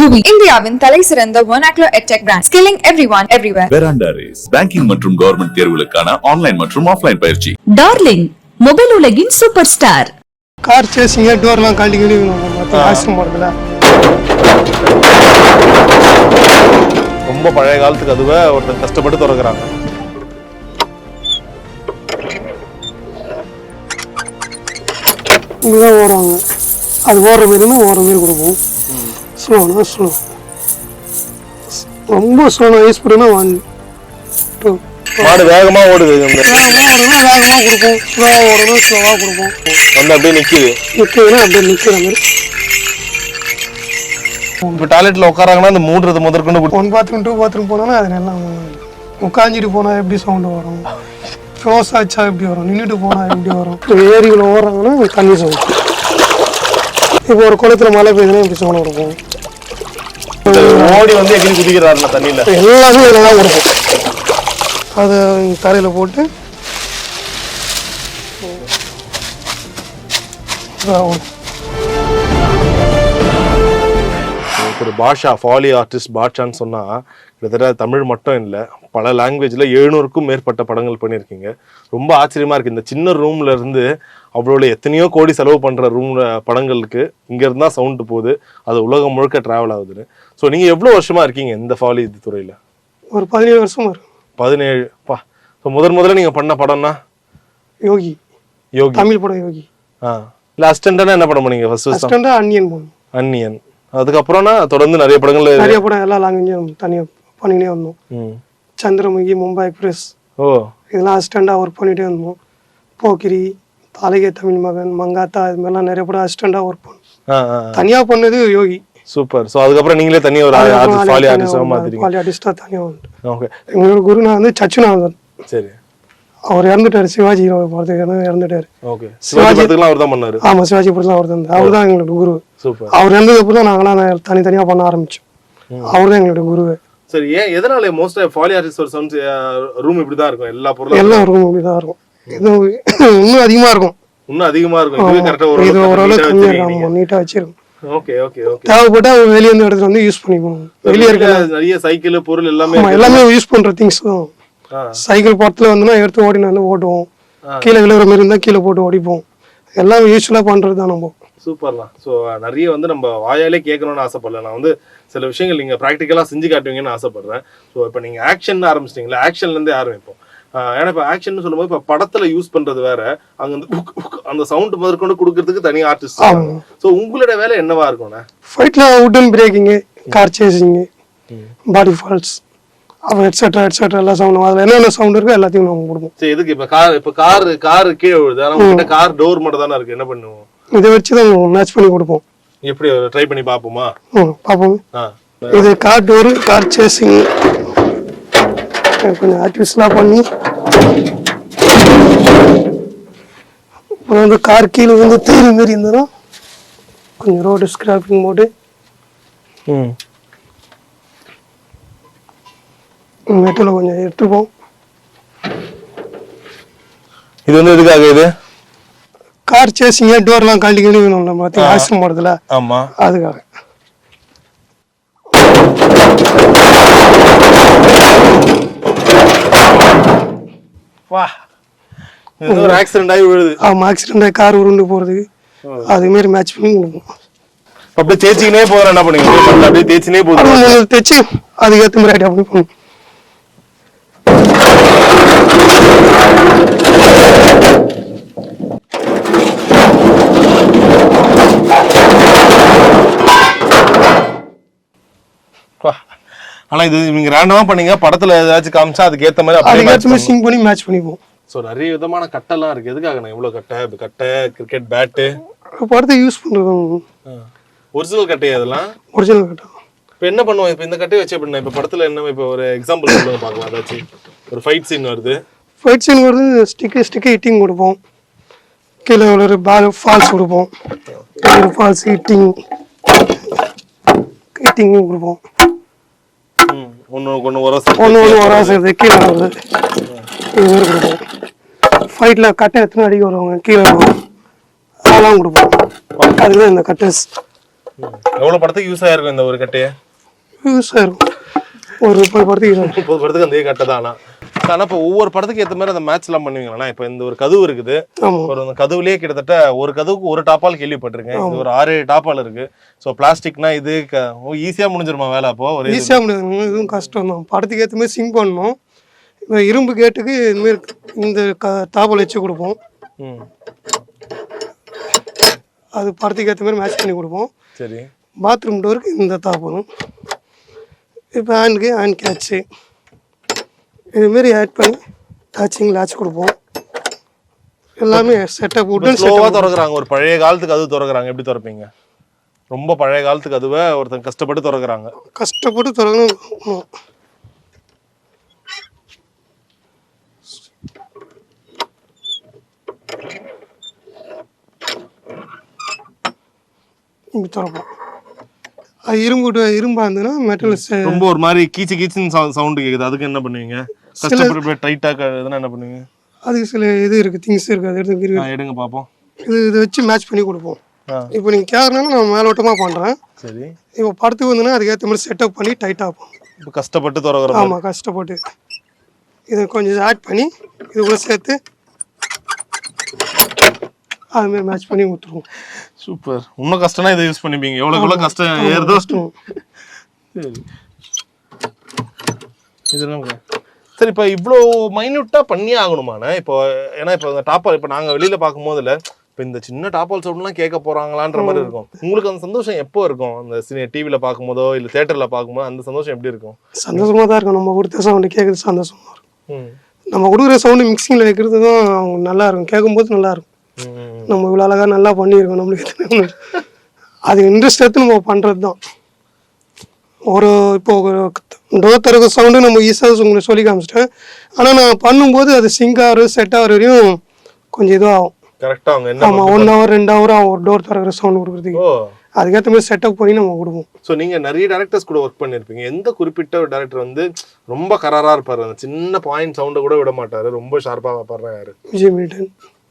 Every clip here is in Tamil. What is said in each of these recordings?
GUVI இந்தியாவின் தலை சிறந்த vernacular edtech brand, scaling everyone everywhere. Veranda Race banking மற்றும் கவர்மெண்ட் தேர்வுகளுக்கான ஆன்லைன் மற்றும் ஆஃப்லைன் பயிற்சி. டார்லிங் மொபைல் உலகின் சூப்பர் ஸ்டார். கார் சேசிங்க டோர்லாம் கழட்டி ஆசிரம் போறதுல ரொம்ப பழைய காலத்துக்கு அதுவே ஒருத்தர் கஷ்டப்பட்டு திறக்கிறாங்க. இங்கதான் ஓடுவாங்க. அது ஓடுற மாரினா ஓடுற மாரி கொடுப்போம். ஸ்லோனா ஸ்லோ, ரொம்ப ஸ்லோனா யூஸ் பண்ணுனா 1 2 மாடு வேகமா ஓடுது. வேகமா கொடுப்போம். ஸ்லோவா ஓடணும், ஸ்லோவா கொடுப்போம். வந்து அப்படியே நிக்குதுன்னா அப்படியே நிக்கிற மாதிரி. இப்போ டாய்லெட்ல உட்காராங்கன்னா அந்த மூடுறது முதற்கொண்டு 1 பாத்ரூம் 2 பாத்ரூம் போனாலும் அது நல்லா உட்காந்துட்டு போனா எப்படி சவுண்டு வரும், க்ளோஸ் ஆச்சா எப்படி வரும், நின்றுட்டு போனா எப்படி வரும். ஏரியில் ஓடுறாங்கன்னா தண்ணி சவுண்ட். இப்போ ஒரு குளத்துல மழை பெய்யுதுன்னா எப்படி சவுண்ட் கொடுப்போம். ஓடி வந்து எங்கே குதிக்கிறாருல தண்ணியில் எல்லாமே இதில் தான் கொடுப்போம். அதை தரையில் போட்டு ஒரு பாஷா ஃபாலி ஆர்டிஸ்ட் பாட்சான்னு சொன்னால் கிட்டத்தட்ட தமிழ் மட்டும் இல்லை, பல லாங்குவேஜில் 700க்கும் மேற்பட்ட படங்கள் பண்ணியிருக்கீங்க. ரொம்ப ஆச்சரியமாக இருக்குது. இந்த சின்ன ரூமில் இருந்து அவ்வளோ எத்தனையோ கோடி செலவு பண்ணுற படங்களுக்கு இங்கேருந்து தான் சவுண்டு போகுது, அது உலகம் முழுக்க ட்ராவல் ஆகுதுன்னு. ஸோ நீங்கள் எவ்வளோ வருஷமாக இருக்கீங்க இந்த ஃபாலி இது துறையில்? ஒரு 17 வருஷம் வரும். 17 பா. ஸோ முதல்ல நீங்கள் பண்ண படம்னா யோகி தமிழ் படம் யோகி. இல்லை அசிஸ்டண்டாக என்ன படம் பண்ணீங்க? ஃபர்ஸ்ட் அன்னியன். அதுக்கப்புறம்னா தொடர்ந்து நிறைய படம் எல்லா லாங்குவேஜும் தனியாக பண்ணினே வந்தோம். சந்திரமுகி, மும்பை எக்ஸ்பிரஸ், இதெல்லாம் அசிஸ்டண்டாக ஒர்க் பண்ணிகிட்டே இருந்தோம். போக்கிரி, தாலகே தமிழ் மகன், மங்காத்தா, இது மாதிரிலாம் நிறைய படம் அசிஸ்டண்டாக ஒர்க் பண்ணோம். தனியாக பண்ணது யோகி. சூப்பர். ஸோ அதுக்கப்புறம் நீங்களே தனியாக ஒரு ஃபாலி ஆர்டிஸ்டாக தனியாக வந்துட்டு. ஓகே. எங்களோட குருனா வந்து சச்சுநாதன். சரி. அவர் இறந்துட்டாரு. சிவாஜி படத்துக்கு இறந்துட்டாரு. ஓகே. சிவாஜி படத்துக்குலாம் அவர் தான் பண்ணாரு. ஆமா, சிவாஜி படத்துல அவர் தான். அவர் தான் எங்களோட குரு. சூப்பர். அவர் இறந்ததுக்கு அப்புறம் நாங்களாம் தனித்தனியா பண்ண ஆரம்பிச்சோம். அவர் தான் எங்களோட குரு. சரி, ஏன் எதனால மோஸ்ட் ஃபாலி ஆர்டிஸ்ட் ஒரு சவுண்ட் ரூம் இப்படி தான் இருக்கும்? எல்லா பொருளும் எல்லா ரூம் இப்படி தான் இருக்கும். இது இன்னும் அதிகமா இருக்கும். இது கரெக்ட்டா இது ஓரளவுக்கு நீட்டா வச்சிருக்கும். Okay okay okay. தேவைப்பட்டா வெளிய இருந்து எடுத்து வந்து யூஸ் பண்ணிப்போம். வெளிய இருக்க நிறைய சைக்கிள் பொருள் எல்லாமே யூஸ் பண்ற திங்ஸ் தான். சைக்கிள் படத்துல வந்து எடுத்து ஓடி வந்து ஓட்டுவோம். கீழே விழுகிற மாதிரி இருந்தா கீழே போட்டு ஓடிப்போம். எல்லாம் யூஸ்ஃபுல்லா பண்றது தான் நம்ம. சூப்பர்லாம். ஸோ நிறைய வந்து நம்ம வாயாலே கேட்கணும்னு ஆசைப்படல. நான் வந்து சில விஷயங்கள் நீங்க ப்ராக்டிக்கலா செஞ்சு காட்டுவீங்கன்னு ஆசைப்படுறேன். ஸோ இப்போ நீங்க ஆக்ஷன் ஆரம்பிச்சிட்டீங்களா? ஆக்ஷன்ல இருந்தே ஆரம்பிப்போம். ஏன்னா இப்போ ஆக்ஷன் சொல்லும்போது இப்போ படத்துல யூஸ் பண்றது வேற, அங்க வந்து அந்த சவுண்ட் முதற்கொண்டு கொடுக்கறதுக்கு தனி ஆர்டிஸ்ட். ஸோ உங்களோட வேலை என்னவா இருக்கும்னா? ஃபைட்ல வுடன் பிரேக்கிங், கார் சேசிங், பாடி ஃபால்ஸ், அவன் எட்ஸெட்ரா எல்லாம் சவுண்ட். அதில் என்னென்ன சவுண்ட் இருக்கோ எல்லாத்தையும் நம்ம கொடுப்போம். சரி, எதுக்கு இப்போ கார் கீழே விழுது, ஆனால் உங்ககிட்ட கார் டோர் மட்டும் தானே இருக்கு, என்ன பண்ணுவோம்? இதை வச்சு தான் மேட்ச் பண்ணி கொடுப்போம். எப்படி ட்ரை பண்ணி பார்ப்போமா? பார்ப்போம். இது கார் டோரு, கார் சேசிங் கொஞ்சம் ஆக்டிவிஸ்லாம் பண்ணி வந்து கார் கீழே வந்து தேரி மாரி இருந்ததுன்னா கொஞ்சம் ரோடு ஸ்கிராப்பிங் போட்டு மெட்டல கொஞ்சம் எடுத்துப்போம். இது வந்து எதுக்காக? இது கார் சேசிங்க டோர்லாம் கழட்டி வேணும்ல பார்த்தீங்க ஆக்சிடென்ட் போறதுல. ஆமா, அதுக்காக. வா, இது ஒரு ஆக்சிடென்ட் ஆகி விழுது. ஆமா, ஆக்சிடென்ட் ஆகி கார் உருண்டு போறதுக்கு அது மாதிரி மேட்ச் பண்ணி கொடுப்போம். அப்படியே தேய்ச்சிக்கினே போறேன். என்ன பண்ணுவீங்க? அப்படியே தேய்ச்சினே போதும். தேய்ச்சி அதுக்கேற்ற மாதிரி ஐடியா பண்ணி பண்ணுவோம். ஆனா இது நீங்க ரேண்டமா பண்ணீங்க, படத்துல ஏதாச்சும் காமிச்சா அதுக்கு ஏத்த மாதிரி சிங் பண்ணி மேட்ச் பண்ணிப்போம். சோ நிறைய விதமான கட்டெல்லாம் இருக்கு. எதுக்காக நான் இவ்வளவு கட்டை கிரிக்கெட் பேட்டு படத்தை யூஸ் பண்றோம். ஒரிஜினல் கட்டை அதெல்லாம் ஒரிஜினல் கட்டை. இப்போ என்ன பண்ணுவோம்? இப்போ இந்த கட்டையை வச்சு எப்படின்னா இப்போ படத்துல என்ன, இப்போ ஒரு எக்ஸாம்பிள் சொல்லுங்க பார்க்கலாம். ஏதாச்சும் ஒரு ஃபைட் சீன் வருது, ஸ்டிக்கு ஹிட்டிங் கொடுப்போம். கீழே ஒரு பால் ஃபால்ஸ் கொடுப்போம். ஃபால்ஸ் ஹிட்டிங் கொடுப்போம். ஒன்று உரசுறது கீழே வருது, இது மாதிரி கொடுப்போம். ஃபைட்டில் கட்டை எத்தனை அடிக்க வருவாங்க கீழே வருவோம், அதெல்லாம் கொடுப்போம். அதுதான் இந்த கட்டர்ஸ். எவ்வளவு படத்துக்கு யூஸ் ஆயிருக்கும் இந்த ஒரு கட்டையே? யூஸ் ஆயிருக்கும் ஒரு 30 படத்துக்கு யூஸ் ஆகும். 30 படத்துக்கு அந்த கட்டை தான். ஆனா இப்போ ஒவ்வொரு படத்துக்கு ஏற்ற மாதிரி அந்த மேட்ச் எல்லாம் பண்ணுவீங்களா? இப்போ இந்த ஒரு கதவு இருக்குது, ஒரு கதவுலயே கிட்டத்தட்ட ஒரு கதவுக்கு ஒரு டாப்பால் கேள்விப்பட்டிருக்கேன். இது ஒரு 6-7 டாப்பால் இருக்கு. ஸோ பிளாஸ்டிக்னா இது ஈஸியா முடிஞ்சிருமா வேலை? அப்போ ஒரு ஈஸியா முடியும், இதுவும் கஷ்டம் தான். படத்துக்கு ஏற்ற மாதிரி சிங் பண்ணணும். இப்போ இரும்பு கேட்டுக்கு இதுமாரி இந்த தாப்பால் வச்சு கொடுப்போம். அது படத்துக்கு ஏற்ற மாதிரி மேட்ச் பண்ணி கொடுப்போம். சரி. பாத்ரூம் டோருக்கு இந்த தாப்பணும். இப்போ ஹேண்டுக்கு ஹேண்ட் கேட்சு இதுமாரி ஆட் பண்ணி லாச்சிங் லாச் கொடுப்போம். எல்லாமே செட்டப் உடன் ஸ்லோவாக திறக்கிறாங்க. ஒரு பழைய காலத்துக்கு அது திறக்கிறாங்க, எப்படி திறப்பீங்க? ரொம்ப பழைய காலத்துக்கு அதுவே ஒருத்தங்க கஷ்டப்பட்டு திறக்கிறாங்க. கஷ்டப்பட்டு திறக்கணும். இப்படி திறப்போம். அது இரும்பா இருந்ததுன்னா மெட்டல் ரொம்ப ஒரு மாதிரி கீச்சுன்னு சவுண்டு கேட்குது. அதுக்கு என்ன பண்ணுவீங்க? கஷ்டப்பட்டு டைட்டாக எதுனா என்ன பண்ணுவீங்க? அதுக்கு சில இது இருக்குது, திங்ஸ் இருக்குது, அது எடுங்க பார்ப்போம். இதை வச்சு மேட்ச் பண்ணி கொடுப்போம். இப்போ நீங்கள் கேட்கறனால நான் மேலோட்டமாக பண்ணுறேன். சரி. இப்போ படத்துக்கு வந்துன்னா அதுக்கேற்ற மாதிரி செட்டப் பண்ணி டைட்டாக போகும். இப்போ கஷ்டப்பட்டு திறக்கிறோம். ஆமாம், கஷ்டப்பட்டு இதை கொஞ்சம் ஆட் பண்ணி இது கூட சேர்த்து அதுமாரி மேட்ச் பண்ணி ஊற்றுருவோம். சூப்பர். இன்னும் கஷ்டம்னா இதை யூஸ் பண்ணிப்பீங்க. எவ்வளோ கஷ்டம் ஏறுதோ. சரி. இதெல்லாம் சரி. இப்போ இவ்வளோ மைன்யூட்டாக பண்ணியே ஆகணுமாண்ணே? இப்போ ஏன்னா இப்போ இந்த டாப்பால் இப்போ நாங்கள் வெளியில் பார்க்கும்போதுல இப்போ இந்த சின்ன டாப்பால் சவுண்ட்லாம் கேட்க போகிறாங்களான்ற மாதிரி இருக்கும். உங்களுக்கு அந்த சந்தோஷம் எப்போ இருக்கும்? அந்த டிவியில் பார்க்கும்போதோ இல்லை தேட்டரில் பார்க்கும்போது அந்த சந்தோஷம் எப்படி இருக்கும்? சந்தோஷமாக தான் இருக்கும். நம்ம கொடுத்த சவுண்டு கேட்குறது சந்தோஷமாக இருக்கும். நம்ம கொடுக்குற சவுண்டு மிக்சிங்கில் வைக்கிறது தான் நல்லா இருக்கும், கேட்கும்போது நல்லா இருக்கும். நம்ம இவ்வளோ அழகாக நல்லா பண்ணியிருக்கோம், நம்மளுக்கு அது இன்ட்ரெஸ்ட் எடுத்து நம்ம பண்ணுறது தான். இப்போ டோர் திறக்க சவுண்டு நம்ம ஈஸியாக உங்களுக்கு சொல்லி காமிச்சிட்டேன். ஆனால் நான் பண்ணும்போது அது சிங்க் ஆகிற செட் ஆகிற வரையும் கொஞ்சம் இதுவாகும். கரெக்டாக. ஆமாம், 1 hour 2 hour ஆகும் ஒரு டோர் திறக்கிற சவுண்டு கொடுக்குறதுக்கு. அதுக்கேற்ற மாதிரி செட்டப் பண்ணி நம்ம கொடுப்போம். ஸோ நீங்கள் நிறைய டேரக்டர்ஸ் கூட ஒர்க் பண்ணியிருப்பீங்க. எந்த குறிப்பிட்ட ஒரு டேரக்டர் வந்து ரொம்ப கராராக இருப்பார், அந்த சின்ன பாயிண்ட் சவுண்டை கூட விட மாட்டார், ரொம்ப ஷார்ப்பாக பாடுறேன்? யாரு?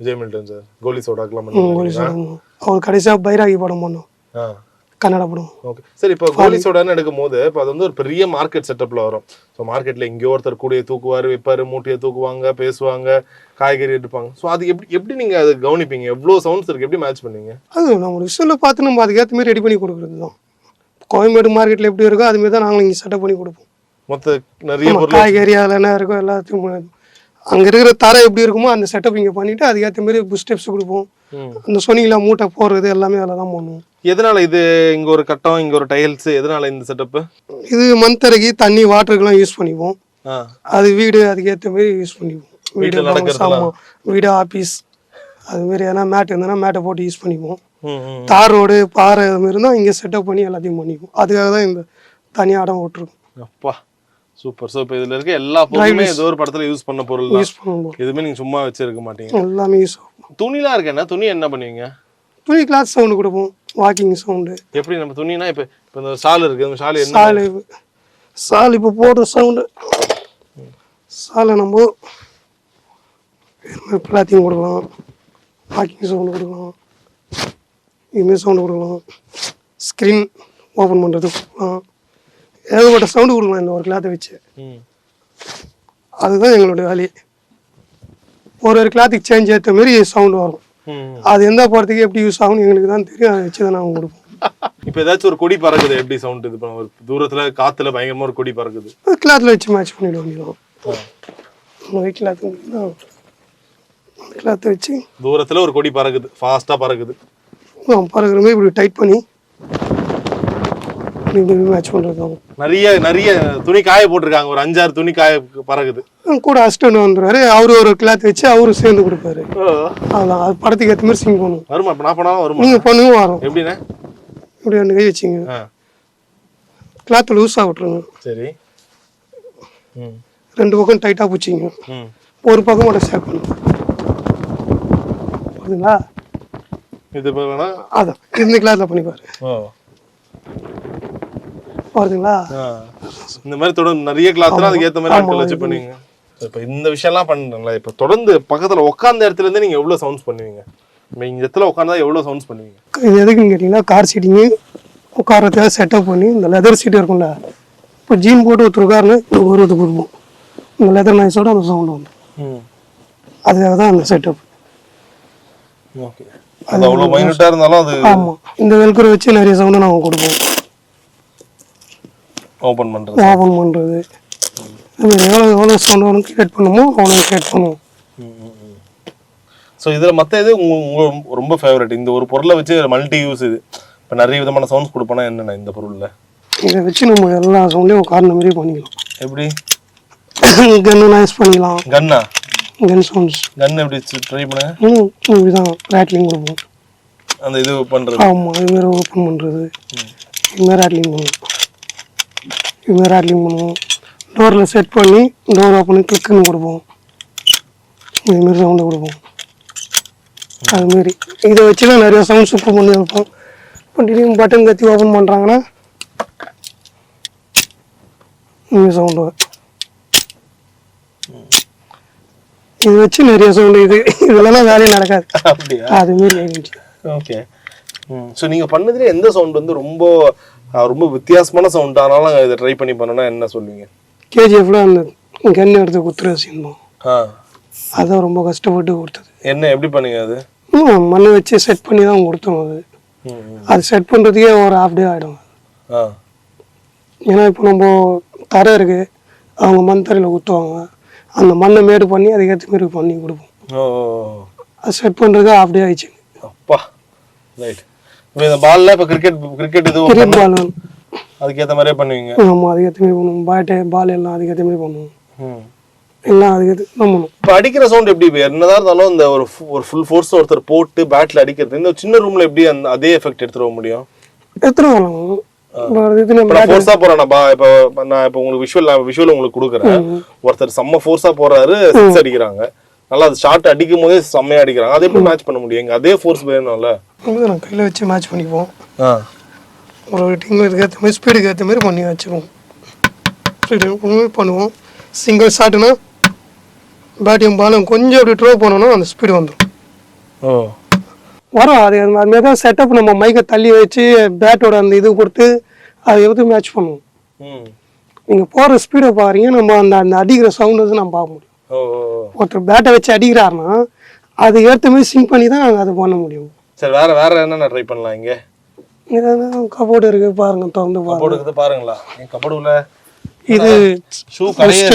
விஜய் மில்டன் சார். கோலி சோடாக்கெல்லாம் அவர் கடைசியாக பைராகி படம் பண்ணோம், கன்னட படம். ஓகே. சரி. இப்போ கோலி சோடான்னு எடுக்கும் போது இப்போ அது வந்து ஒரு பெரிய மார்க்கெட் செட்டப்ல வரும். ஸோ மார்க்கெட்ல எங்கேயோ ஒருத்தர் கூடையை தூக்குவார், விற்பாரு, மூட்டையை தூக்குவாங்க, பேசுவாங்க, காய்கறி எடுப்பாங்க. ஸோ அது எப்படி நீங்க அதை கவனிப்பீங்க? எவ்வளோ சவுண்ட்ஸ் இருக்கு, எப்படி மேட்ச் பண்ணுவீங்க? அது நம்ம விஷுவலில் பார்த்து நம்ம அதுக்கேற்ற மாதிரி ரெடி பண்ணி கொடுக்குறது தான். கோயம்பேடு மார்க்கெட்ல எப்படி இருக்கோ அதுமாரி தான் நாங்கள் இங்கே செட்டப் பண்ணி கொடுப்போம். மொத்த நிறைய காய்கறி அதில் என்ன இருக்கோ எல்லாத்தையும் அங்கே இருக்கிற தரை எப்படி இருக்குமோ அந்த செட்டப் இங்கே பண்ணிட்டு அதுக்கேற்ற மாதிரி புஷ் ஸ்டெப்ஸ் கொடுப்போம். அந்த சொன்னீங்களா மூட்டை போடுறது எல்லாமே அதில் தான் பண்ணுவோம். எதனால இது இங்க ஒரு கட்டம், இங்க ஒரு டைல்ஸ், எதனால இந்த செட்டப்? இது மண் தரைக்கு தண்ணி வாட்டருக்குலாம் யூஸ் பண்ணிப்போம். அது வீடு அதுக்கேற்ற மாதிரி யூஸ் பண்ணிப்போம். வீடு ஆபீஸ் அது மாதிரி எதனா மேட் இருந்ததுன்னா மேட்டை போட்டு யூஸ் பண்ணிப்போம். தார் ரோடு பாறை அது மாதிரி இருந்தால் இங்கே செட்டப் பண்ணி எல்லாத்தையும் பண்ணிப்போம். அதுக்காக தான் இந்த தனியாக இடம் விட்டுருக்கும். அப்பா சூப்பர். ஸோ இப்போ இதில் இருக்க எல்லா பொருளுமே ஏதோ ஒரு படத்தில் யூஸ் பண்ண பொருள் யூஸ் பண்ணுவோம். எதுவுமே நீங்கள் சும்மா வச்சிருக்க மாட்டீங்க, எல்லாமே யூஸ் ஆகும். துணிலாம் இருக்கேன்னா துணி என்ன பண்ணுவீங்க? துணி கிளாத் சவுண்டு கொடுப்போம், வாக்கிங் சவுண்டு. எப்படி நம்ம துணினா இப்போ இந்த ஷால் இருக்குது, அந்த ஷால் என்ன ஷால் இப்போ போடுற சவுண்டு, ஷாலை நம்ம கிளாத்திங் கொடுக்கலாம், வாக்கிங் சவுண்டு கொடுக்கலாம், இதுமாரி சவுண்டு கொடுக்கலாம், ஸ்க்ரீன் ஓப்பன் பண்ணுறது கொடுக்கலாம், ஏகப்பட்ட சவுண்டு கொடுக்கலாம் இந்த ஒரு கிளாத்தை வச்சு. அதுதான் எங்களுடைய வேலையை. ஒரு கிளாத்துக்கு சேஞ்ச் ஏற்ற மாதிரி சவுண்டு வரும். அது எந்த படத்துக்கு எப்படி யூஸ் ஆகும்னு எங்களுக்கு தான் தெரியும், அதை வச்சு தான் நாங்கள் கொடுப்போம். இப்போ ஏதாச்சும் ஒரு கொடி பறக்குது, எப்படி சவுண்ட்? இது ஒரு தூரத்தில் காற்றுல பயங்கரமாக ஒரு கொடி பறக்குது, கிளாத்தில் வச்சு மேட்ச் பண்ணிட வேண்டியதான். கிளாத்தை வச்சு தூரத்தில் ஒரு கொடி பறக்குது, ஃபாஸ்ட்டாக பறக்குது, பறக்குற மாதிரி இப்படி டைட் பண்ணி மேட்ச் பண்ணுறது. நிறைய துணி காய போட்டிருக்காங்க, ஒரு 5-6 துணி காய பறக்குது. கூட அசிஸ்டன்ட் வந்துருவாரு, அவரு ஒரு கிளாத் வச்சு அவரு சேர்ந்து கொடுப்பாரு. அதான் அது படத்துக்கு ஏற்ற மாதிரி சிங் பண்ணுவோம். வருமா? இப்போ நான் பண்ணாலும் வருமா? நீங்கள் பண்ணுங்க வரும். எப்படின்னா இப்படி 2 கை வச்சிங்க, கிளாத் லூஸாக விட்டுருங்க. சரி. 2 பக்கம் டைட்டாக பிடிச்சிங்க, ஒரு பக்கம் மட்டும் சேவ் பண்ணுங்க. புரியுதுங்களா? இது வேணா அதான் இந்த கிளாத்தில் பண்ணிப்பாரு. வருதுங்களா? இந்த மாதிரி தொடர்ந்து நிறைய கிளாத்லாம் அதுக்கு ஏற்ற மாதிரி ஆட்கள் வச்சு பண்ணுவீங்க. இப்போ இந்த விஷயம்லாம் பண்ணுறீங்களா? இப்போ தொடர்ந்து பக்கத்தில் உட்காந்த இடத்துல இருந்து நீங்கள் எவ்வளோ சவுண்ட்ஸ் பண்ணுவீங்க? இந்த இடத்துல உட்காந்தா எவ்வளோ சவுண்ட்ஸ் பண்ணுவீங்க? இது எதுக்குன்னு கேட்டிங்கன்னா கார் சீட்டிங்கு, உட்காரத்துக்காக செட்டப் பண்ணி இந்த லெதர் சீட் இருக்கும்ல, இப்போ ஜீன் போட்டு ஒருத்தர் உட்காருன்னு ஒரு இது கொடுப்போம், இந்த லெதர் நாய்ஸோட அந்த சவுண்டு வந்து அதுக்காக தான் அந்த செட்டப். ஓகே, அது அவ்வளோ மைனூட்டாக இருந்தாலும் அது. ஆமாம், இந்த வெல்க்ரோ வச்சு நிறைய சவுண்டு நாங்கள் கொடுப்போம். ஓப்பன் பண்ணுறது எவ்வளோ சவுண்ட் வேணும் கிரியேட் பண்ணுமோ அவ்வளோ கிரியேட் பண்ணுவோம். ஸோ இதில் மற்ற இது உங்களுக்கு ரொம்ப ஃபேவரட் இந்த ஒரு பொருளை வச்சு மல்டி யூஸ் இது இப்போ நிறைய விதமான சவுண்ட்ஸ் கொடுப்போன்னா என்னென்ன இந்த பொருளில்? இதை வச்சு நம்ம எல்லா சவுண்டையும் காரண மாதிரி பண்ணிக்கலாம். எப்படி? கன்னு நாய்ஸ் பண்ணிக்கலாம். கன்னா? கன் சவுண்ட்ஸ். கன் எப்படி ட்ரை பண்ணுங்க? இப்படிதான் ரேட்லிங் கொடுப்போம். அந்த இது பண்ணுறது. ஆமாம், இதுமாரி ஓப்பன் பண்ணுறது, இதுமாதிரி ரேட்லிங் பண்ணுவோம். இதுமாதிரி ரேட்லிங் பண்ணுவோம். டோரில் செட் பண்ணி டோர் ஓப்பன் கிளிக்குன்னு கொடுப்போம். இதுமாரி சவுண்டை கொடுப்போம். அதுமாரி இதை வச்சு தான் நிறைய சவுண்ட் சூப்பர் பண்ணி வைப்போம். இப்போ திடீர்னு பட்டன் கத்தி ஓப்பன் பண்ணுறாங்கன்னா இந்த சவுண்டு, இது வச்சு நிறைய சவுண்டு, இதெல்லாம் வேலையும் நடக்காது. அப்படியா? அதுமாரி. ஓகே. ஸோ நீங்கள் பண்ணதுலேயே எந்த சவுண்ட் வந்து ரொம்ப ரொம்ப வித்தியாசமான சவுண்ட் ஆனாலும் இதை ட்ரை பண்ணி பண்ணோன்னா என்ன சொல்லுவீங்க? கேஜிஎஃப்ல அந்த கன் எடுத்து குத்துற சீன்தான். அதான் ரொம்ப கஷ்டப்பட்டு கொடுத்தது. என்ன எப்படி பண்ணீங்க அது? மண்ணை வச்சு செட் பண்ணி தான் கொடுத்தோம். அது செட் பண்ணுறதுக்கே ஒரு ஹாஃப் டே ஆகிடும். ஏன்னா இப்போ நம்ம தரை இருக்குது, அவங்க மண் தரையில் குத்துவாங்க, அந்த மண்ணை மேடு பண்ணி அதுக்கேற்ற மாரி பண்ணி கொடுப்போம். அது செட் பண்ணுறதுக்கு ஹாஃப் டே ஆயிடுச்சு. அப்பா, ரைட். இப்போ இந்த பாலில் இப்போ கிரிக்கெட் இது கிரிக்கெட் பால் அதுக்கேற்ற மாதிரியே பண்ணுவீங்க? ஆமாம், அதுக்கேற்ற மாதிரி பண்ணுவோம். பால் எல்லாம் அதுக்கேற்ற மாதிரி பண்ணுவோம். எல்லாம் அதுக்கேற்ற பண்ணுவோம். இப்போ அடிக்கிற சவுண்ட் எப்படி? இப்போ என்னதான் இருந்தாலும் இந்த ஒரு ஃபுல் ஃபோர்ஸ் ஒருத்தர் போட்டு பேட்டில் அடிக்கிறது இந்த சின்ன ரூமில் எப்படி அதே எஃபெக்ட் எடுத்துட்டு வர முடியும்? எடுத்துட்டு வரலாம். ஃபோர்ஸா போறேன் இப்போ நான் இப்போ உங்களுக்கு விஷுவல் உங்களுக்கு கொடுக்குறேன். ஒருத்தர் செம்ம ஃபோர்ஸா போறாரு, சிக்ஸ் அடிக்கிறாங்க, நல்லா அது ஷார்ட் அடிக்கும் போதே செம்மையா அடிக்கிறாங்க, அதை எப்படி மேட்ச் பண்ண முடியும்? அதே ஃபோர்ஸ் வேணும்ல. நான் கையில் வச்சு மேட்ச் பண்ணிப்போம். ஒரு டீம் இதுக்கேற்ற மாதிரி ஸ்பீடுக்கு ஏற்ற மாதிரி பண்ணி வச்சுருவோம். பண்ணுவோம். சிங்கிள் ஷாட்டுனா பேட்டிங் பாலும் கொஞ்சம் அப்படி ட்ரோ பண்ணணும், அந்த ஸ்பீடு வந்துடும். வரும். அதுமாதிரி தான் செட்டப். நம்ம மைக்கை தள்ளி வச்சு பேட்டோட அந்த இது கொடுத்து அதை எடுத்து மேட்ச் பண்ணுவோம். நீங்கள் போகிற ஸ்பீடை பாருங்க, நம்ம அந்த அடிக்கிற சவுண்ட் வந்து நம்ம பார்க்க முடியும். ஒருத்தர் பேட்டை வச்சு அடிக்கிறாருன்னா அது ஏற்ற மாதிரி சிங்க் பண்ணி தான் நாங்கள் அதை பண்ண முடியும். சரி, வேற என்னென்ன ட்ரை பண்ணலாம்? இங்கே கபோர்டு இருக்கு பாருங்க, திறந்து பாருங்க. பாருங்களா, கபோர்டுல இது ஷூ கடையில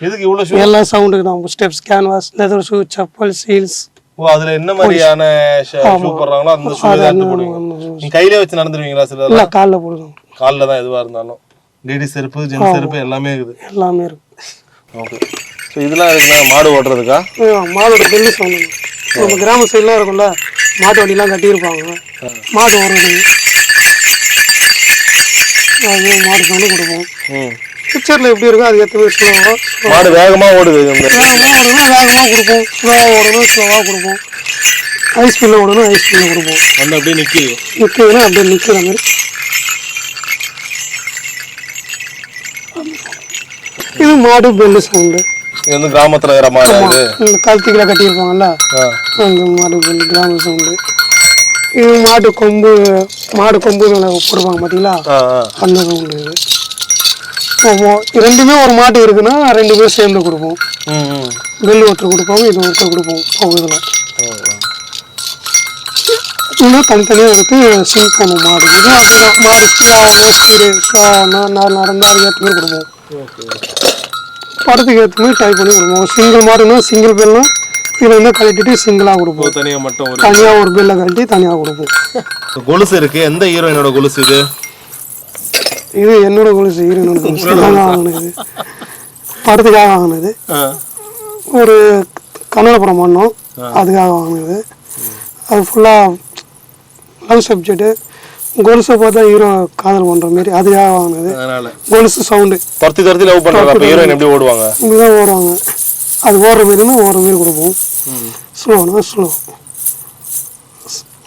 இதுக்கு இவ்வளவு ஷூ எல்லா சவுண்டுக்கு தான். Steps, canvas, leather shoe, chappal, seals. அதுல என்ன மாதிரியான ஷூ போடுறாங்களோ அந்த ஷூ தான் எடுத்து போடுவீங்க. நீங்க கையிலே வச்சு நடந்துருவீங்களா? சில இல்ல, கால்ல போடுவோம். கால்ல தான் எதுவா இருந்தாலும். லேடிஸ் செருப்பு, ஜென்ஸ் செருப்பு எல்லாமே இருக்குது. எல்லாமே இருக்கு. ஓகே. ஸோ இதெல்லாம் இருக்குன்னா மாடு ஓட்டுறதுக்கா? மாடோட பெல்லு சவுண்டு. நம்ம கிராம சைட்லாம் இருக்கும்ல, மாட்டு வண்டிலாம் கட்டியிருப்பாங்க, மாடு ஓடுறது, அது மாடு சவுண்டு கொடுப்போம். பிக்சரில் எப்படி இருக்கோ அது ஏற்ற மாதிரி ஸ்லோவாக. மாடு வேகமாக ஓடுது. வேகமாக கொடுப்போம், ஸ்லோவாக ஓடணும் ஸ்லோவாக கொடுப்போம், ஹை ஸ்பீடில் ஓடணும் ஹை ஸ்பீடில் கொடுப்போம். வந்து அப்படியே நிற்குதுன்னா அப்படியே நிற்கிற மாதிரி. இது மாடு பெல்லு சவுண்டு. இது வந்து கிராமத்தில் இருக்கிற மாடு. இந்த கழுத்துக்களை கட்டியிருப்பாங்கல்ல, அந்த மாடு பெல்லு கிராம சவுண்டு. இது மாடு கொம்பு மேலே போடுவாங்க பார்த்தீங்களா, அந்த சவுண்டு. இது ரெண்டுமே ஒரு மாட்டு இருக்குன்னா 2 பேர் சேர்ந்து கொடுப்போம். பெல்லு ஒருத்தர் கொடுப்போம், இது ஒருத்தர் கொடுப்போம். இதில் இன்னும் தனித்தனியாக எடுத்து சிங்க் பண்ணுவோம். மாடு இது அப்படிதான். மாடு ஸ்லோவாகணும், ஸ்பீடு ஸ்லோவாகணும், நடந்தால் அதுக்கு ஏற்ற மாதிரி கொடுப்போம். படத்துக்கு ஏற்ற மாதிரி டைப் பண்ணி கொடுப்போம். சிங்கிள் மாடுனா சிங்கிள் பெல்னா இதை வந்து கழட்டிட்டு சிங்கிளாக கொடுப்போம். தனியாக ஒரு பெல்லை கழட்டி தனியாக கொடுப்போம். கொலுசு இருக்கு. எந்த ஹீரோயினோட கொலுசு இது? இது என்னோட கொலுசு. ஹீரோயினோட கொலுசு வாங்கினது, படத்துக்காக வாங்கினது. ஒரு கன்னட படம் பண்ணோம், அதுக்காக வாங்கினது. அது ஃபுல்லாக லவ் சப்ஜெக்ட்டு. கொலுசை பார்த்தா ஹீரோ காதல் பண்ற மாதிரி, அதுக்காக வாங்கினது. கொலுசு சவுண்டு துரத்தி லவ் பண்றாங்க. ஹீரோயின் எப்படி ஓடுவாங்க? இப்படிதான் ஓடுவாங்க. அது ஓடுற மாரினா ஓடுற மாரி கொடுப்போம். ஸ்லோனா ஸ்லோ,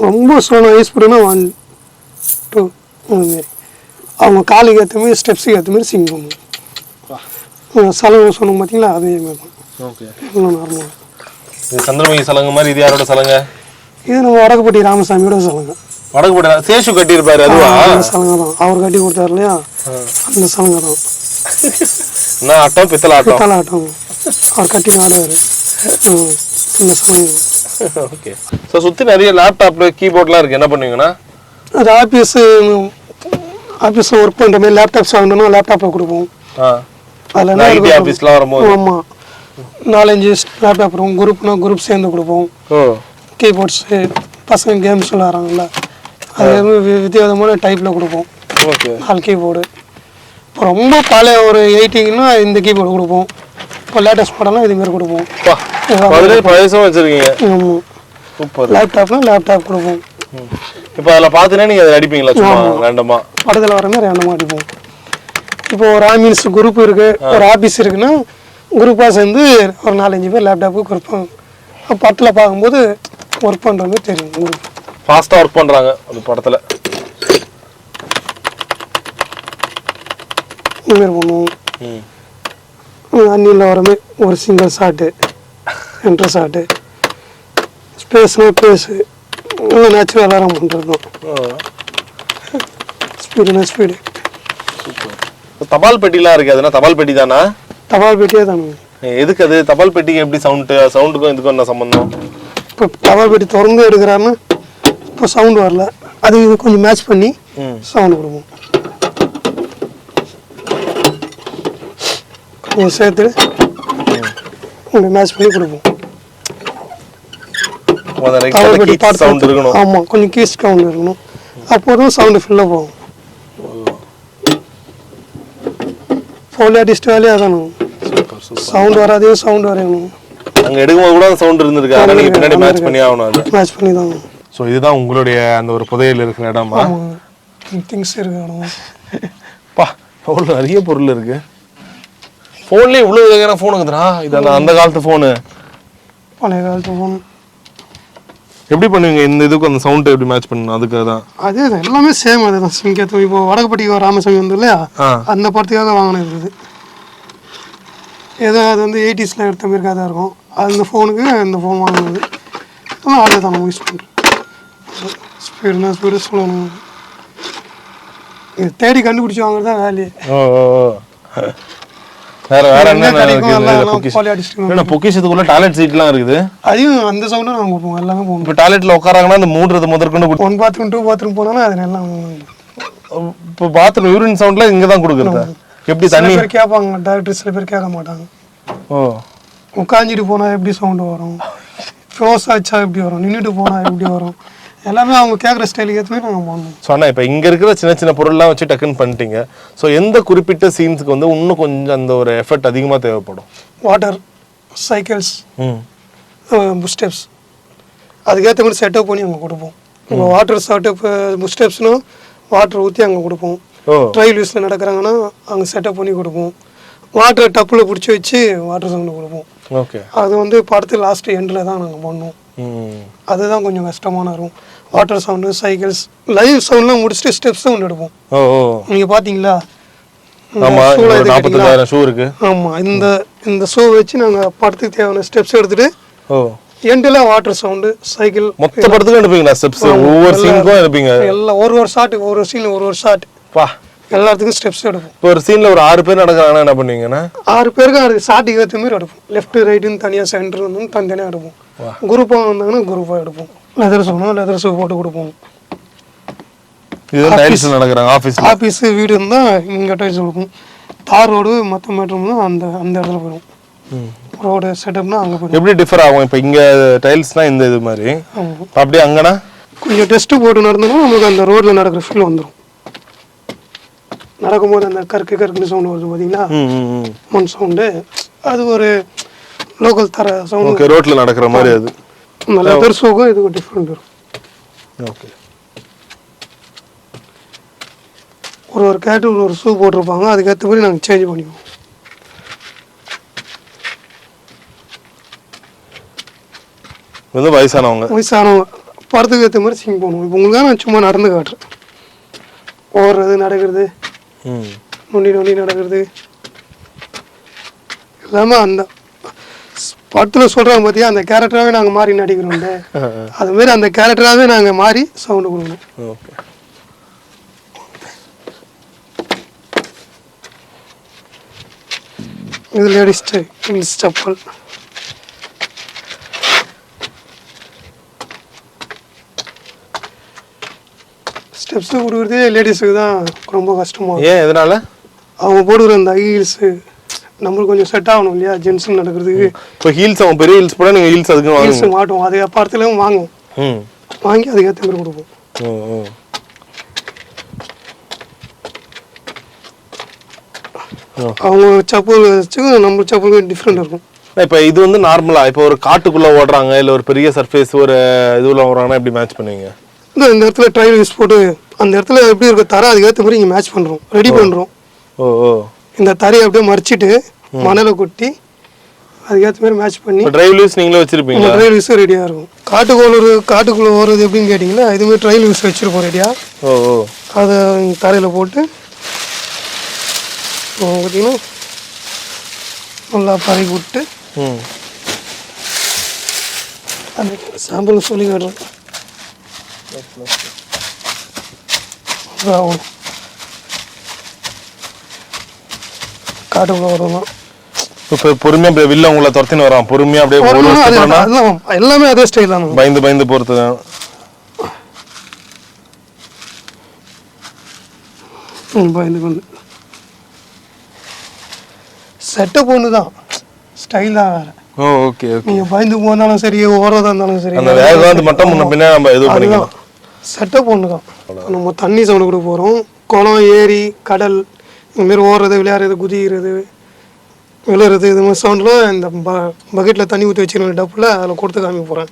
ரொம்ப ஸ்லோனா யூஸ் பண்ணுன்னா 1 2 அதுமாரி. அவங்க காலுக்கு ஏற்ற மாதிரி ஸ்டெப்ஸுக்கு ஏற்ற மாதிரி சிங் பண்ணுவோம். சலங்கு சொன்னோம் பார்த்தீங்களா, அதே மாதிரி தான். ஓகே, நார்மலாக. சந்திரமுகி சலங்கு மாதிரி. இது யாரோட சலங்க? இது நம்ம வடக்குப்பட்டி ராமசாமியோட சலங்க. வடக்கு போட சேஷு கட்டி இருப்பாரு அதுவா? அந்த சலங்கை தான் அவர் கட்டி கொடுத்தாரு இல்லையா, அந்த சலங்கை தான். என்ன ஆட்டம்? பித்தளை ஆட்டம். பித்தளை ஆட்டம் அவர் கட்டி ஆடுவார் இந்த சலங்கை. ஓகே. ஸோ சுற்றி நிறைய லேப்டாப்ல கீபோர்ட்லாம் இருக்கு, என்ன பண்ணுவீங்கன்னா? அது ஆஃபீஸில் ஒர்க் பண்ணுற மாதிரி லேப்டாப்ஸ் வாங்கணும்னா லேப்டாப்பில் கொடுப்போம். அதில் ஐடி ஆஃபீஸ்லாம் வரும்போது ஆமாம் 4-5 லேப்டாப் இருக்கும். குரூப்னா குரூப் சேர்ந்து கொடுப்போம். கீபோர்ட்ஸு பசங்க கேம்ஸ் விளாட்றாங்கல்ல, அது வித்தியாசமான டைப்பில் கொடுப்போம். 4 கீபோர்டு. இப்போ ரொம்ப பழைய ஒரு 80ன்னா இந்த கீபோர்டு கொடுப்போம். இப்போ லேட்டஸ்ட் மாடல்லாம் இதுமாரி கொடுப்போம். வச்சிருக்கீங்க. லேப்டாப்னா லேப்டாப் கொடுப்போம். இப்போ அதில் பார்த்துனா நீங்கள் அதை அடிப்பீங்களா சும்மா ரேண்டமாக? படத்தில் வர மாதிரி ரேண்டமாக அடிப்போம். இப்போ ஒரு ஆமீன்ஸ் குரூப் இருக்குது, ஒரு ஆஃபீஸ் இருக்குன்னா குரூப்பாக சேர்ந்து ஒரு 4-5 பேர் லேப்டாப்பு கொடுப்போம். படத்தில் பார்க்கும்போது ஒர்க் பண்ணுறது தெரியும். குரூப் ஃபாஸ்ட்டாக ஒர்க் பண்ணுறாங்க அந்த படத்தில். இதுமாரி பண்ணுவோம். அன்னியில் வர மாதிரி ஒரு சிங்கிள் ஷாட்டு, என்ட்ரு ஷாட்டு, ஸ்பேஸ்னா பேஸு, நேச்சுரல் அலாரம் பண்ணுறது தான். ஸ்பீடுனா ஸ்பீடு. தபால் பெட்டிலாம் இருக்கு, அதுனா தபால் பெட்டி தானா? தபால் பெட்டியே தானே. எதுக்கு அது? தபால் பெட்டிக்கு எப்படி சவுண்டுக்கும் இதுக்கும் என்ன சம்பந்தம்? இப்போ தபால் பெட்டி திறந்து எடுக்கிறாருன்னா இப்போ சவுண்டு வரல, அது இது கொஞ்சம் மேட்ச் பண்ணி சவுண்டு கொடுப்போம். கொஞ்சம் சேர்த்து கொஞ்சம் மேட்ச் பண்ணி கொடுப்போம். தபால் பெட்டி பார்த்து ஆமாம் கொஞ்சம் கீஸ் சவுண்டு இருக்கணும், அப்போ தான் சவுண்டு ஃபில்லாக போகும். ஃபோலி ஆர்டிஸ்ட் வேலையாக தானே சவுண்ட் வராதையும் சவுண்ட் வரையணும். அங்கே எடுக்கும்போது கூட சவுண்ட் இருந்திருக்கு, அதனால நீங்கள் பின்னாடி மேட்ச் பண்ணி ஆகணும். அது மேட்ச் பண்ணி தான். ஸோ இதுதான் உங்களுடைய அந்த ஒரு புதையல் இருக்கிற இடமா? திங்ஸ் இருக்கு இடம். பா அவ்வளோ நிறைய பொருள் இருக்கு. ஃபோன்லேயே இவ்வளோ வகையான ஃபோன் இருக்குதுண்ணா. இது அந்த காலத்து ஃபோனு, பழைய காலத்து ஃபோன். எப்படி பண்ணுவீங்க இந்த இதுக்கு அந்த சவுண்ட் எப்படி மேட்ச் பண்ணணும்? அதுக்காக தான் அதே தான் எல்லாமே சேம். அதுதான் சிங்கேத்தம். இப்போ வடக்குப்பட்டிக்கு ராமசாமி வந்து இல்லையா, அந்த படத்துக்காக வாங்கினது இருக்குது. ஏதோ அது வந்து 80s எடுத்த மாதிரி தான் இருக்கும். அந்த ஃபோனுக்கு அந்த ஃபோன் வாங்கினது அதெல்லாம் அதே தான் நம்ம யூஸ் பண்ணுறோம். ஸ்பீடுனா ஸ்பீடு சொல்லணும். இது தேடி கண்டுபிடிச்சி வாங்குறது தான் வேலையே. வேற என்ன பொக்கிஷத்துக்குள்ள டாய்லெட் சீட்லாம் இருக்குது. அதையும் அந்த சவுண்டும் நாங்கள் கொடுப்போம். எல்லாமே போகணும். இப்போ டாய்லெட்ல உட்காராங்கன்னா அந்த மூன்றது முதற்கொண்டு 1 பாத்ரூம் 2 பாத்ரூம் போனாலும் அது எல்லாம். இப்போ பாத்ரூம் யூரின் சவுண்ட்லாம் இங்கே தான் கொடுக்குறதா? எப்படி தண்ணி பேர் கேட்பாங்க, டாக்டர் சில பேர் கேட்க மாட்டாங்க. உட்காந்துட்டு போனால் எப்படி சவுண்டு வரும், க்ளோஸ் ஆச்சா எப்படி வரும், நின்றுட்டு போனால் எப்படி வரும், எல்லாமே அவங்க கேட்குற ஸ்டைலுக்கு ஏற்ற மாதிரி நாங்கள் பண்ணணும். ஸோ ஆனால் இப்போ இங்கே இருக்கிற சின்ன சின்ன பொருள்லாம் வச்சு டக்குன்னு பண்ணிட்டீங்க. ஸோ எந்த குறிப்பிட்ட சீன்ஸுக்கு வந்து இன்னும் கொஞ்சம் அந்த ஒரு எஃபர்ட் அதிகமாக தேவைப்படும்? வாட்டர், சைக்கிள்ஸ், ஸ்டெப்ஸ், அதுக்கேற்ற மாதிரி செட்டப் பண்ணி அங்கே கொடுப்போம். இப்போ வாட்டர் செட்டப் ஸ்டெப்ஸ்னா வாட்டர் ஊற்றி அங்கே கொடுப்போம். ட்ரையல் யூஸில் நடக்கிறாங்கன்னா அங்கே செட்டப் பண்ணி கொடுப்போம். வாட்டர் டப்பில் பிடிச்சி வச்சு வாட்டர் சவுண்டு கொடுப்போம். ஓகே. அது வந்து படத்து லாஸ்ட் எண்டில் தான் நாங்கள் பண்ணுவோம். அதுதான் கொஞ்சம் கஷ்டமான இருக்கும். வாட்டர் சவுண்டு, சைக்கிள்ஸ், லைவ் சவுண்ட்லாம் முடிச்சுட்டு ஸ்டெப் சவுண்ட் எடுப்போம். நீங்கள் பார்த்தீங்களா ஷூ இருக்கு. ஆமாம், இந்த ஷூ வச்சு நாங்கள் படத்துக்கு தேவையான ஸ்டெப்ஸ் எடுத்துட்டு எண்டில் வாட்டர் சவுண்டு, சைக்கிள் மொத்த படத்துக்கு எடுப்பீங்களா ஸ்டெப்ஸ்? ஒவ்வொரு சீனுக்கும் எடுப்பீங்க எல்லாம்? ஒரு ஷாட்டுக்கு ஒரு சீன் ஒரு ஷாட் எல்லாத்துக்கும் ஸ்டெப்ஸ் எடுப்போம். இப்போ ஒரு சீன்ல ஒரு 6 பேர் நடக்கிறாங்கன்னா என்ன பண்ணுவீங்கன்னா 6 பேருக்கு அது ஷாட்டுக்கு ஏற்ற மாதிரி எடுப்போம். லெஃப்ட் ரைட்டுன்னு தனியாக, சென்டர் வந்து தனித்தனியாக எடுப்போம். குரூப்பாக வந்தாங்கன்னா குரூப்பாக எடுப்போம். லெதர் ஷூனா லெதர் ஷூ போட்டு கொடுப்போம். இதுதான் டைல்ஸ் நடக்கிறாங்க. ஆஃபீஸ் வீடு இருந்தால் இங்கே டைல்ஸ் கொடுப்போம். தார் ரோடு மற்ற மேட்ரூம்னா அந்த இடத்துல போயிடும். ரோடு செட்டப்னா அங்கே போயிடும். எப்படி டிஃபர் ஆகும்? இப்போ இங்கே டைல்ஸ்னா இந்த இது மாதிரி, அப்படியே அங்கேனா கொஞ்சம் டெஸ்ட்டு போட்டு நடந்தோம்னா நமக்கு அந்த ரோட்டில் நடக்கிற ஃபீல் வந்துடும். நடக்கும்போது அந்த கருக்குன்னு சவுண்டு வருது பார்த்தீங்களா, மண் சவுண்டு, அது ஒரு லோக்கல் தர சவுண்டு. ரோட்டில் நடக்கிற மாதிரி அது. அந்த லெதர் ஷூக்கும் இதுக்கு டிஃப்ரெண்ட் வரும். ஓகே. ஒரு கேட்டு ஒரு ஷூ போட்டிருப்பாங்க, அதுக்கேற்ற மாதிரி நாங்கள் சேஞ்ச் பண்ணிக்குவோம். வந்து வயசானவங்க படத்துக்கு ஏற்ற மாதிரி சிங் பண்ணுவோம். இப்போ உங்களுக்காக நான் சும்மா நடந்து காட்டுறேன். ஓடுறது, நடக்கிறது, நொண்டி நடக்கிறது எல்லாமே அந்த படத்தில் சொல்கிறாங்க பார்த்தியா அந்த கேரக்டராகவே நாங்கள் மாறி நடிக்கிறோம் அதுமாரி அந்த கேரக்டராகவே நாங்கள் மாறி சவுண்டு கொடுக்கணும். ஓகே. இது லேடிஸ் செப்பல். ஸ்டெப்ஸு கொடுக்குறதே லேடிஸுக்கு தான் ரொம்ப கஷ்டமாக. ஏன் எதனால? அவங்க போடுற அந்த ஹீல்ஸு நம்மளுக்கு கொஞ்சம் செட் ஆகணும் இல்லையா ஜென்ஸுக்கு நடக்கிறதுக்கு. இப்போ ஹீல்ஸ் அவன் பெரிய ஹீல்ஸ் போட நீங்கள் ஹீல்ஸ் அதுக்கு ஹீல்ஸ் மாட்டோம், அது படத்துலையும் வாங்குவோம், வாங்கி அதுக்கேற்ற மாதிரி கொடுப்போம். அவங்க செப்பல் வச்சு நம்ம செப்பலுக்கு டிஃப்ரெண்ட் இருக்கும். இப்போ இது வந்து நார்மலாக இப்போ ஒரு காட்டுக்குள்ளே ஓடுறாங்க இல்லை ஒரு பெரிய சர்ஃபேஸ் ஒரு இதுவில் ஓடுறாங்கன்னா எப்படி மேட்ச் பண்ணுவீங்க? இந்த இடத்துல ட்ரையல் யூஸ் போட்டு அந்த இடத்துல எப்படி இருக்க தர அதுக்கேற்ற மாதிரி இங்கே மேட்ச் பண்ணுறோம், ரெடி பண்ணுறோம். இந்த தரையை அப்படியே மறைச்சிட்டு மணலை கொட்டி அதுக்கேற்ற மாதிரி மேட்ச் பண்ணி ட்ரைவ் யூஸ் நீங்களே வச்சிருப்பீங்க. ட்ரையல் யூஸும் ரெடியாக இருக்கும். காட்டுக்குள்ளே ஓடுறது எப்படின்னு கேட்டிங்கன்னா இதுமாதிரி ட்ரையல் யூஸ் வச்சுருப்போம் ரெடியாக. அதை தரையில் போட்டு பார்த்தீங்கன்னா நல்லா பறி விட்டு அந்த சாம்பிள் சொல்லி காட்டுறேன். காட்டுக்குள்ள வரலாம். இப்போ பொறுமையாக வெளில உங்களை துரத்தின்னு வரான், பொறுமையாக அப்படியே எல்லாமே அதே ஸ்டைல் தான். பயந்து போகிறது தான். பயந்து செட்டப் ஒன்று தான், ஸ்டைல் தான் வேறு. ஓகே. நீங்கள் பயந்து போனாலும் சரி ஓரதாக இருந்தாலும் சரி அந்த வேகம் மட்டும் முன்ன பின்ன நம்ம இது பண்ணிக்கலாம். செட்டப் ஒன்று தான். நம்ம தண்ணி சவுண்டு கொடுக்க போகிறோம். குளம், ஏரி, கடல் இதுமாரி ஓடுறது, விளையாடுறது, குதிக்கிறது, விழுறது இது மாதிரி சவுண்டெலாம் இந்த பக்கெட்டில் தண்ணி ஊற்றி வச்சுருக்க டப்பில் அதில் கொடுத்து காமிக்க போகிறேன்.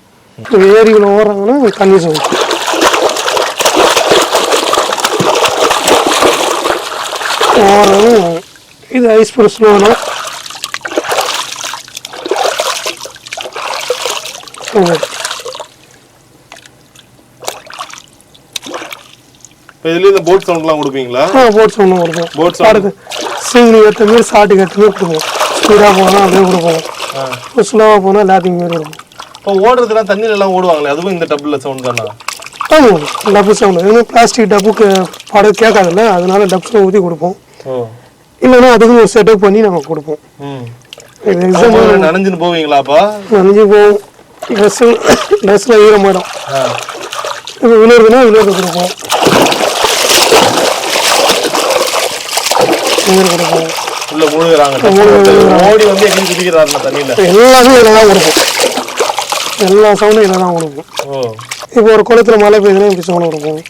ஏரிக்குள்ளே ஓடுறாங்கன்னா தண்ணி சவுண்டு. ஓடுறதும் இது ஐஸ் ப்ரூஃப் ஸ்லோனா. இதுல இந்த போட் சவுண்ட்லாம் கொடுப்பீங்களா? போட் சவுண்ட் கொடுப்போம். போட் சவுண்ட் சிங்கிள் ஏற்ற மாதிரி ஷார்ட்டுக்கு ஏற்ற மாதிரி கொடுப்போம். ஸ்பீடாக போனால் அப்படியே கொடுப்போம், ஸ்லோவாக போனால் லேப்பிங் மாதிரி இருக்கும். இப்போ ஓடுறதுலாம் தண்ணியில எல்லாம் ஓடுவாங்களே அதுவும் இந்த டப்பில் சவுண்ட் தானா? ஆமாம், டப்பு சவுண்டு. ஏன்னா பிளாஸ்டிக் டப்புக்கு பாடம் கேட்காதுல்ல, அதனால டப்ஸில் ஊற்றி கொடுப்போம். இல்லைன்னா அதுக்கும் ஒரு செட்டப் பண்ணி நம்ம கொடுப்போம். நனைஞ்சுன்னு போவீங்களாப்பா? நனைஞ்சு போவோம், ட்ரெஸ்ஸில் ஈரமாயிடும். இப்போ விழுறதுன்னா விழுறது கொடுப்போம், கொடுப்போம். உள்ள முழுகுறாங்க, ஓடி வந்து எங்கே குதிக்கிறாருன்னா தண்ணியில் எல்லாமே இதில் தான் கொடுப்போம். எல்லா சவுண்டும் இதில் தான் கொடுப்போம். இப்போ ஒரு குளத்தில் மழை பெய்யுதுன்னா இப்படி சவுண்ட் கொடுப்போம்.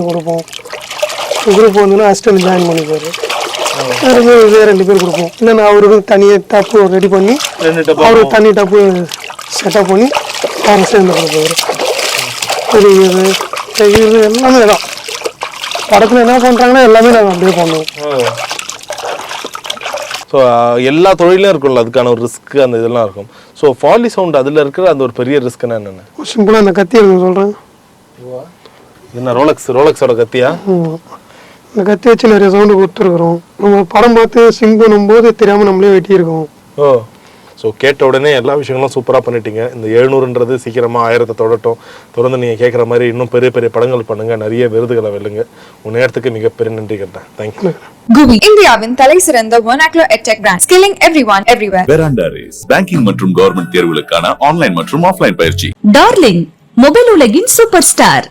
கொடுப்போம். குரூப் வந்துன்னா அசிஸ்டன்ட் ஜாயின் பண்ணிப்பாரு, ரெண்டு பேர் கொடுப்போம். இல்லைன்னா அவருக்கு தனியாக டப்பு ரெடி பண்ணி அவருக்கு தனி டப்பு செட்டப் பண்ணி அவரை சேர்ந்து கொடுப்பாரு. இது எல்லாமே தான் படத்தில் என்ன பண்ணுறாங்கன்னா எல்லாமே நாங்கள் அப்படியே பண்ணுவோம். ஸோ எல்லா தொழிலும் இருக்கும்ல, அதுக்கான ஒரு ரிஸ்க் அந்த இதெல்லாம் இருக்கும். ஸோ ஃபாலி சவுண்ட் அதில் இருக்கிற அந்த ஒரு பெரிய ரிஸ்க்னா என்னென்ன? சிம்பிளாக அந்த கத்தி எனக்கு சொல்கிறேன். என்ன ரோலக்ஸோட கத்தியா? இந்த கத்தி வச்சு நிறைய சவுண்டு கொடுத்துருக்குறோம். நம்ம படம் பார்த்து சிங் பண்ணும்போது தெரியாமல் நம்மளே வெட்டியிருக்கோம். ஸோ கேட்ட உடனே எல்லா விஷயங்களும் சூப்பராக பண்ணிட்டீங்க. இந்த 700ன்றது சீக்கிரமாக 1000 தொடட்டும். தொடர்ந்து நீங்கள் கேட்குற மாதிரி இன்னும் பெரிய பெரிய படங்கள் பண்ணுங்கள், நிறைய விருதுகளை வெல்லுங்க. உன் நேரத்துக்கு மிகப்பெரிய நன்றி கேட்டேன். தேங்க்யூ. GUVI இந்தியாவின் தலை சிறந்த vernacular edtech brand, skilling everyone everywhere. Veranda Race banking மற்றும் கவர்மெண்ட் தேர்வுகளுக்கான ஆன்லைன் மற்றும் ஆஃப்லைன் பயிற்சி. டார்லிங் மொபைல் உலகின் சூப்பர் ஸ்டார்.